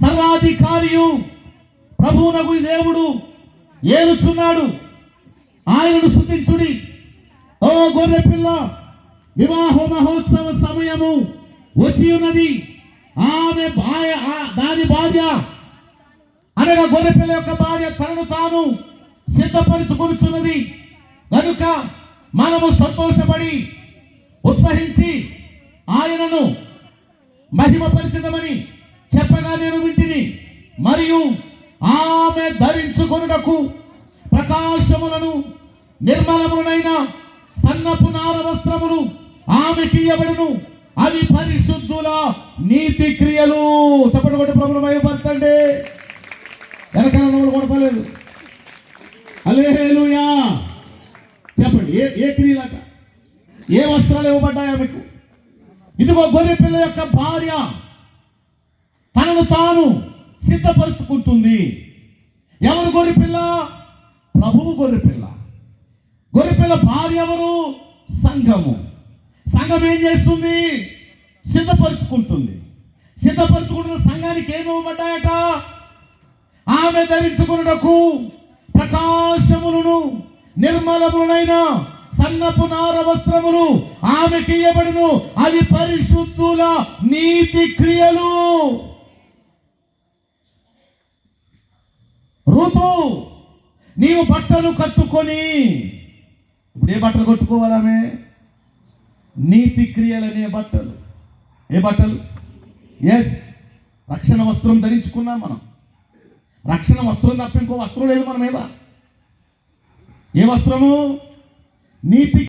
సర్వాధికారియు ప్రభువునకు దేవుడు ఏలుచున్నాడు, ఆయనను స్తుతించుడి. ఓ గొర్రె పిల్ల, వివాహ మహోత్సవ సమయము వచ్చి ఉన్నది. ఆమె దాని భార్య అనగా గొర్రె పిల్ల యొక్క భార్య తనను తాను సిద్ధపరుచుకొనుచున్నది. కనుక మనము సంతోషపడి ఉత్సహించి ఆయనను మహిమపరిచితమని చెప్పగా నేను వింటిని. మరియు ఆమె ధరించుకొనుటకు ప్రకాశములను నిర్మలములైన సన్నపు నార వస్త్రములు ఆమెకి ఇయ్యబడును. అవి పరిశుద్ధుల నీతి క్రియలు. చెప్పండి, కొట్టి ప్రభువును మహిమపరచండి. వెనకాల కొడతలేదు. హల్లెలూయా. చెప్పండి, ఏ క్రియలట, ఏ వస్త్రాలు ఇవ్వబడ్డాయా మీకు? ఇదిగో గొర్రె పిల్ల యొక్క భార్య తనను తాను సిద్ధపరుచుకుంటుంది. ఎవరు గొర్రె పిల్ల? ప్రభువు గొర్రె పిల్ల. గొర్రె పిల్ల భార్య ఎవరు? సంఘము. సంఘం ఏం చేస్తుంది? సిద్ధపరుచుకుంటుంది. సిద్ధపరుచుకుంటున్న సంఘానికి ఏమి ఇవ్వబడ్డాయట? ఆమె ధరించుకున్నకు ప్రకాశములను నిర్మలములైన సన్నపు నార వస్త్రములు ఆమెకి ఇయ్యబడును. అవి పరిశుద్ధుల నీతి క్రియలు. ఋతు, నీవు బట్టలు కట్టుకొని, ఇప్పుడు ఏ బట్టలు కట్టుకోవాలామే? నీతి క్రియలనే బట్టలు. ఏ బట్టలు? ఎస్, రక్షణ వస్త్రం ధరించుకున్నాం మనం. రక్షణ వస్త్రం తప్ప ఇంకో వస్త్రం లేదు మన మీద. ఏ వస్త్రము? నీతి